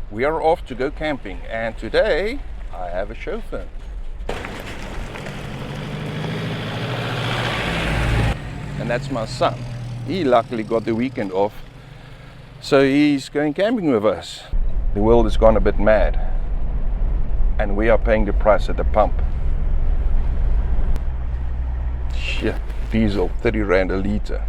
We are off to go camping, and today I have a chauffeur. And that's my son. He luckily got the weekend off, so he's going camping with us. The world has gone a bit mad, and we are paying the price at the pump. Shit, diesel, 30 Rand a litre.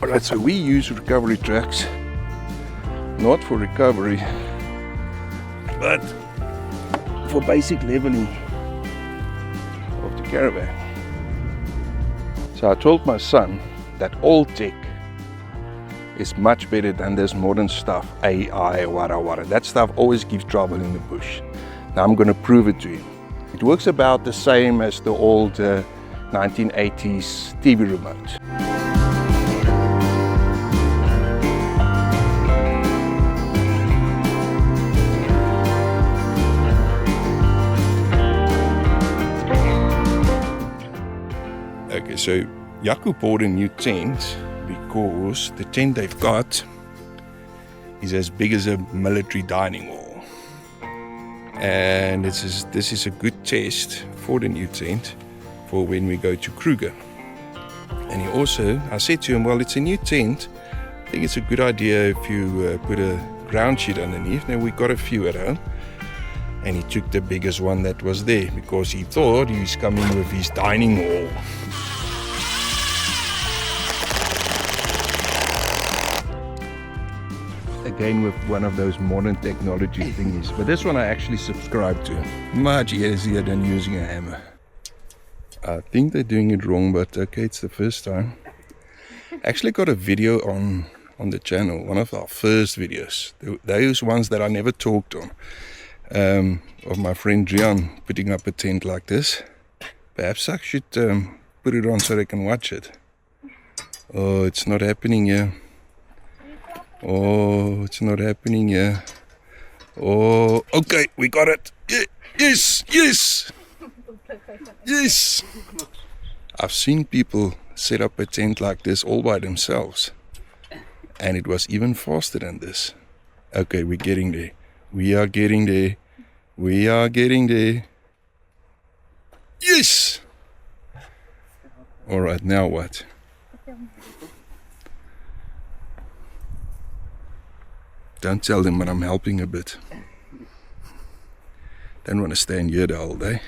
Alright, so we use recovery tracks, not for recovery, but for basic leveling of the caravan. So I told my son that old tech is much better than this modern stuff, AI, wada. That stuff always gives trouble in the bush. Now I'm going to prove it to him. It works about the same as the old 1980s TV remote. Okay, so Jaco bought a new tent because the tent they've got is as big as a military dining hall. And this is a good test for the new tent for when we go to Kruger. And I said to him, well, it's a new tent. I think it's a good idea if you put a ground sheet underneath. Now, we got a few at home. And he took the biggest one that was there because he thought he's coming with his dining hall. Again with one of those modern technology thingies, but this one I actually subscribe to. Much easier than using a hammer. I think they're doing it wrong, but okay, it's the first time. Actually got a video on the channel, one of our first videos, those ones that I never talked on, of my friend Drian putting up a tent like this. Perhaps I should put it on so they can watch it. Oh, it's not happening here. Oh, it's not happening here. Oh, okay, we got it. Yes. I've seen people set up a tent like this all by themselves. And it was even faster than this. Okay, we're getting there. We are getting there. Yes! Alright, now what? Don't tell them, but I'm helping a bit. Don't want to stand here the whole day.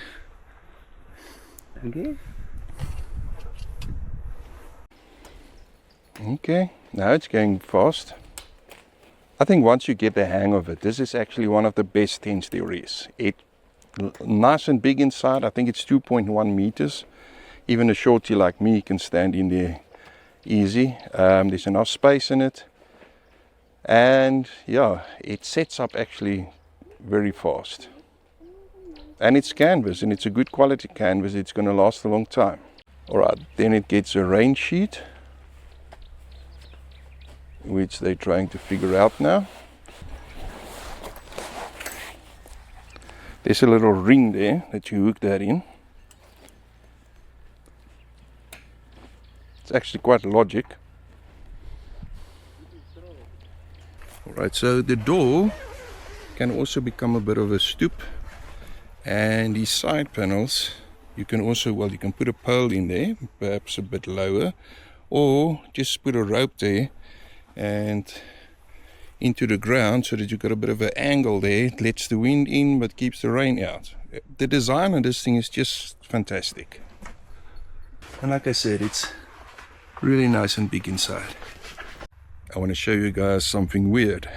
Okay, now it's going fast. I think once you get the hang of it, this is actually one of the best tents there is. It's nice and big inside. I think it's 2.1 meters. Even a shorty like me can stand in there easy. There's enough space in it. And yeah, it sets up actually very fast. And it's canvas, and it's a good quality canvas. It's going to last a long time. Alright, then it gets a rain sheet, which they're trying to figure out now. There's a little ring there that you hook that in. It's actually quite logic. Alright, so the door can also become a bit of a stoop, and these side panels You can also, well, you can put a pole in there, perhaps a bit lower, or just put a rope there and into the ground so that you've got a bit of an angle there. It lets the wind in but keeps the rain out. The design of this thing is just fantastic. And like I said, it's really nice and big inside. I want to show you guys something weird.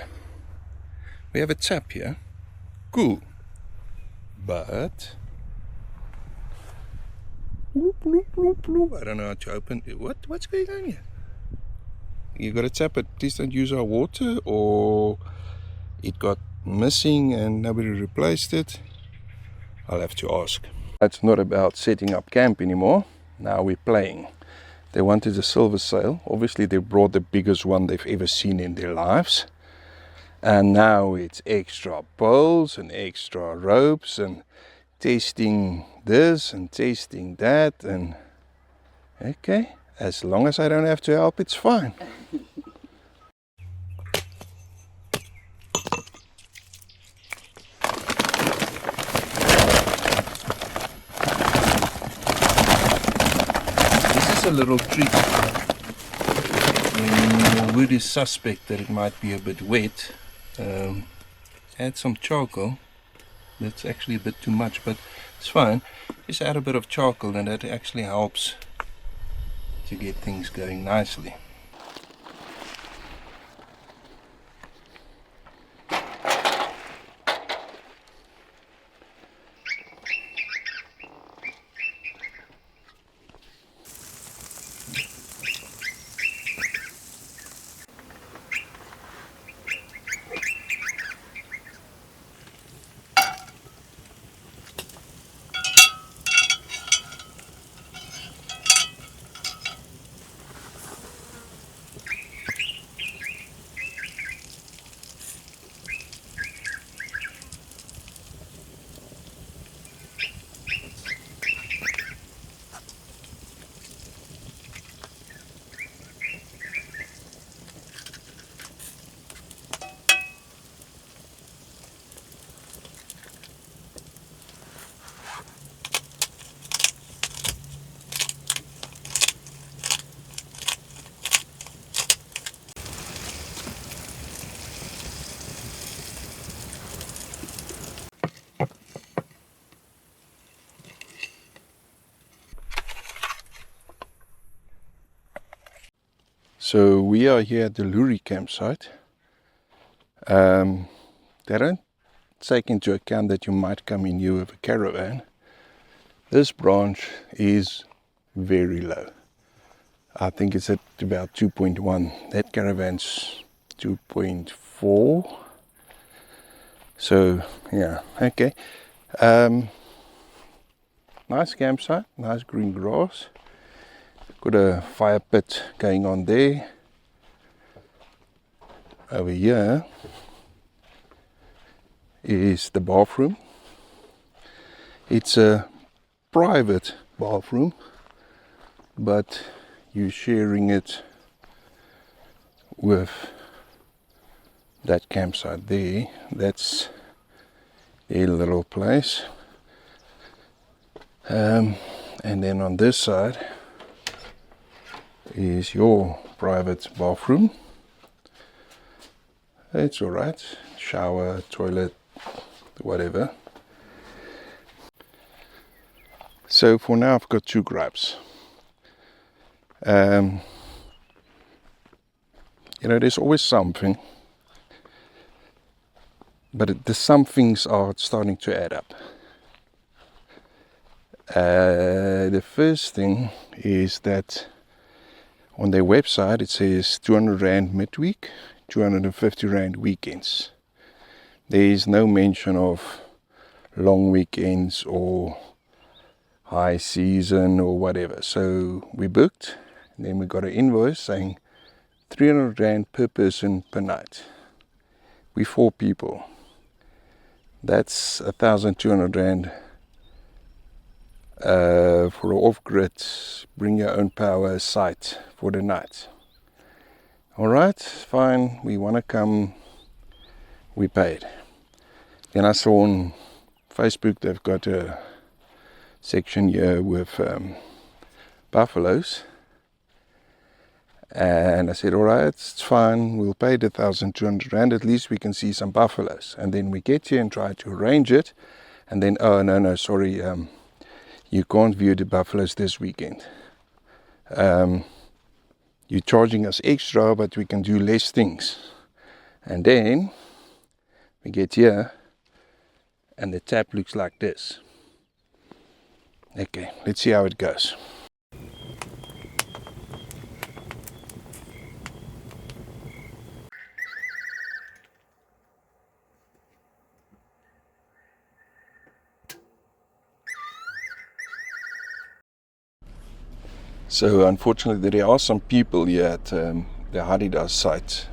We have a tap here. Cool. But I don't know how to open it. What's going on here? You got to tap it. Please don't use our water, or it got missing and nobody replaced it. I'll have to ask. It's not about setting up camp anymore. Now we're playing. They wanted a silver sail. Obviously they brought the biggest one they've ever seen in their lives. And now it's extra poles and extra ropes and testing this and testing that. And okay, as long as I don't have to help, it's fine. This is a little trick. When your wood is suspect that it might be a bit wet, add some charcoal. That's actually a bit too much, but it's fine. Just add a bit of charcoal and that actually helps to get things going nicely. So we are here at the Luri campsite. They don't take into account that you might come in here with a caravan. This branch is very low. I think it's at about 2.1. That caravan's 2.4. So yeah, okay. Nice campsite, nice green grass. Got a fire pit going on there. Over here is the bathroom. It's a private bathroom, but you're sharing it with that campsite there. That's their little place. And then on this side is your private bathroom. It's alright, shower, toilet, whatever. So for now I've got two gripes. You know, there's always something, but the some things are starting to add up. The first thing is that on their website it says 200 Rand midweek, 250 Rand weekends. There is no mention of long weekends or high season or whatever. So we booked, and then we got an invoice saying 300 Rand per person per night. We 4 people. That's 1,200 Rand for an off-grid, bring your own power site for the night. Alright, fine, we want to come, we paid. Then I saw on Facebook they've got a section here with buffaloes. And I said, all right, it's fine, we'll pay the 1,200 rand, at least we can see some buffaloes. And then we get here and try to arrange it, and then, oh no, sorry, you can't view the buffaloes this weekend. You're charging us extra, but we can do less things. And then we get here and the tap looks like this. Okay, let's see how it goes. So unfortunately there are some people here at the Hadida site,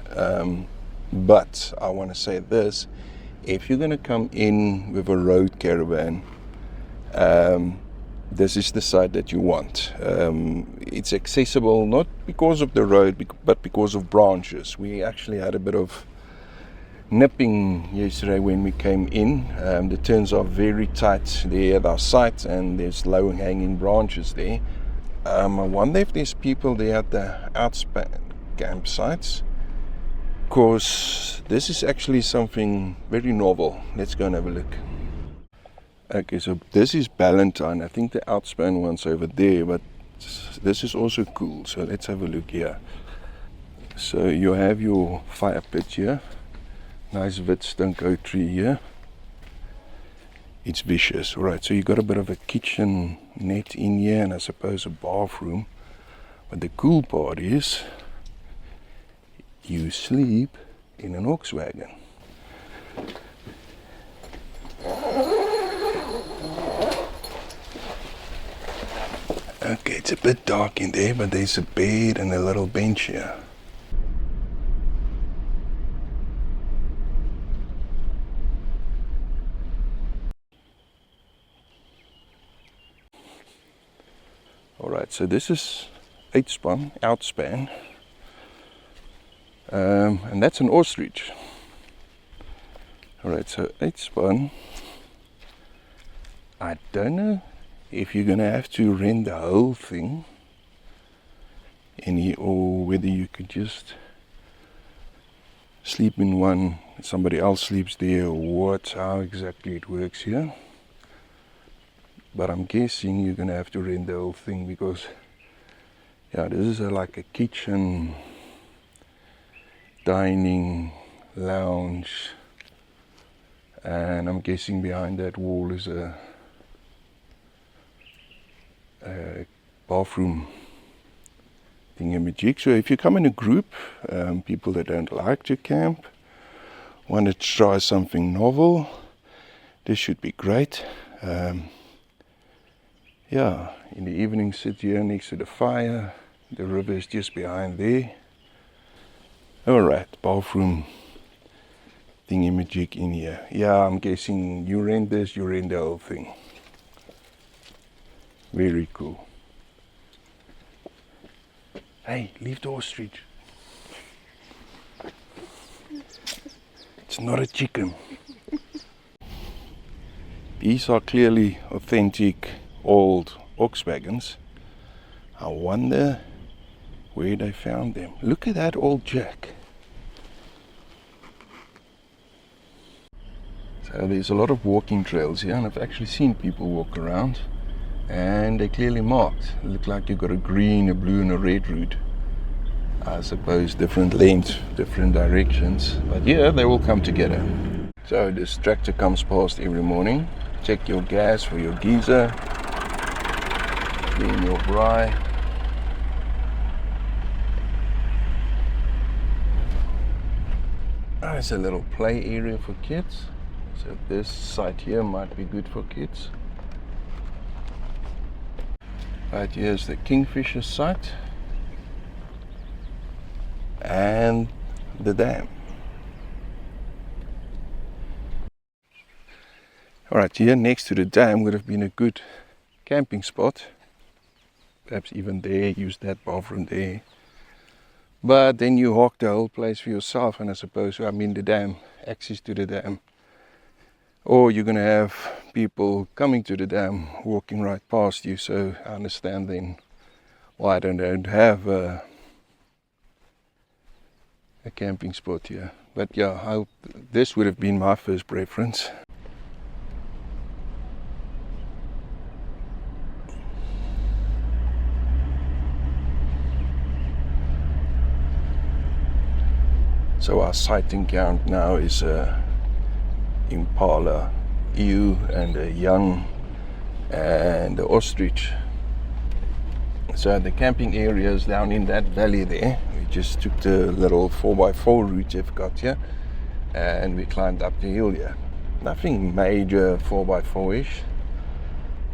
but I want to say this: if you're going to come in with a road caravan, this is the site that you want. It's accessible not because of the road, but because of branches. We actually had a bit of nipping yesterday when we came in. The turns are very tight there at our site, and there's low hanging branches there. I wonder if there's people there at the outspan campsites, because this is actually something very novel. Let's go and have a look. Okay, so this is Ballantine. I think the outspan one's over there, but this is also cool. So let's have a look here. So you have your fire pit here. Nice witstink oak tree here. It's vicious. Alright, so you got a bit of a kitchen net in here, and I suppose a bathroom. But the cool part is you sleep in an ox wagon. Okay, it's a bit dark in there, but there's a bed and a little bench here. Alright, so this is outspan, and that's an ostrich. Alright, so outspan, I don't know if you're going to have to rent the whole thing in here, or whether you could just sleep in one, somebody else sleeps there, or how exactly it works here. But I'm guessing you're going to have to rent the whole thing, because yeah, this is like a kitchen, dining, lounge, and I'm guessing behind that wall is a bathroom thingamajig. So if you come in a group, people that don't like to camp, want to try something novel, this should be great. Yeah, in the evening sit here next to the fire. The river is just behind there. Alright, bathroom thingamajig in here. Yeah, I'm guessing you rent this, you rent the whole thing. Very cool. Hey, leave the ostrich. It's not a chicken. These are clearly authentic old ox wagons. I wonder where they found them. Look at that old jack. So there's a lot of walking trails here, and I've actually seen people walk around, and they're clearly marked. It looks like you've got a green, a blue and a red route. I suppose different lengths, different directions, but yeah, they all come together. So this tractor comes past every morning. Check your gas for your geyser, clean your braai. There's a little play area for kids. So this site here might be good for kids. Right, here's the kingfisher site and the dam. Alright, here next to the dam would have been a good camping spot. Perhaps even there, use that bathroom there. But then you hawk the whole place for yourself, and I suppose, the dam, access to the dam or you're going to have people coming to the dam walking right past you. So I understand then why I don't have a camping spot here. But yeah, this would have been my first preference. So our sighting count now is impala, ewe and a young and the ostrich. So the camping area is down in that valley there. We just took the little 4x4 route they've got here and we climbed up the hill here. Nothing major 4x4-ish.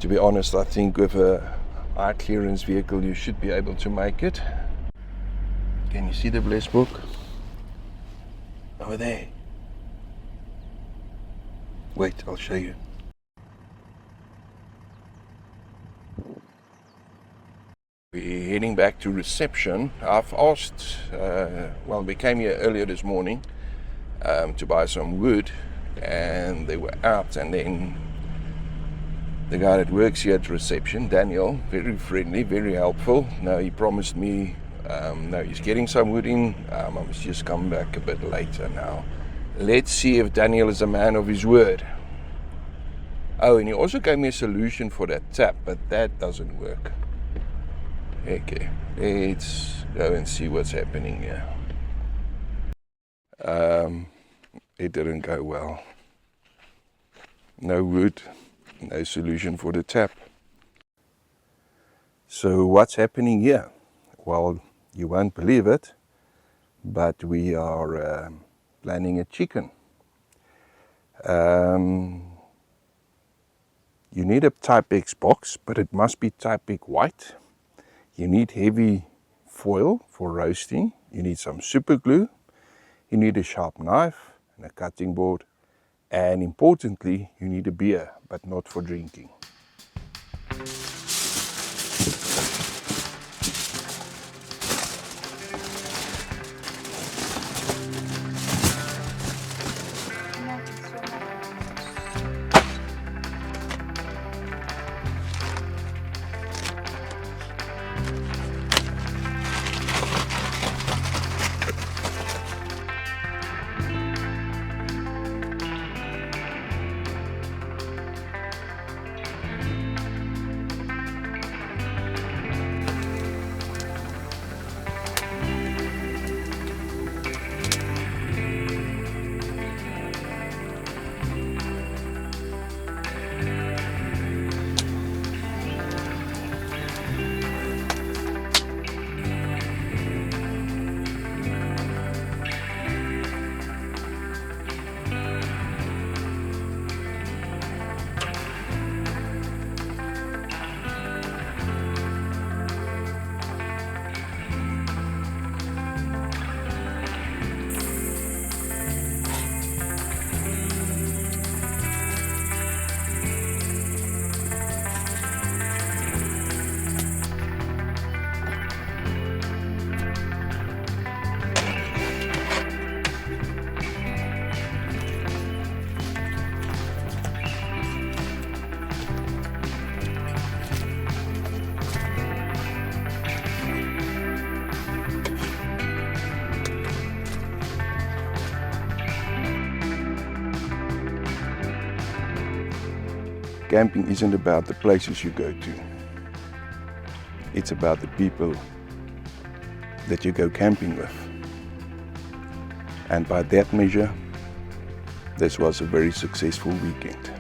To be honest, I think with a high clearance vehicle you should be able to make it. Can you see the bless book? Over there. Wait, I'll show you. We're heading back to reception. I've asked, well, we came here earlier this morning to buy some wood and they were out, and then the guy that works here at reception, Daniel, very friendly, very helpful. Now he promised me, now he's getting some wood in. I must just come back a bit later now. Let's see if Daniel is a man of his word. Oh, and he also gave me a solution for that tap, but that doesn't work. Okay, let's go and see what's happening here. It didn't go well. No wood, no solution for the tap. So what's happening here? Well, you won't believe it, but we are planning a chicken. You need a Type X box, but it must be Type X white. You need heavy foil for roasting. You need some super glue. You need a sharp knife and a cutting board. And importantly, you need a beer, but not for drinking. Camping isn't about the places you go to. It's about the people that you go camping with. And by that measure, this was a very successful weekend.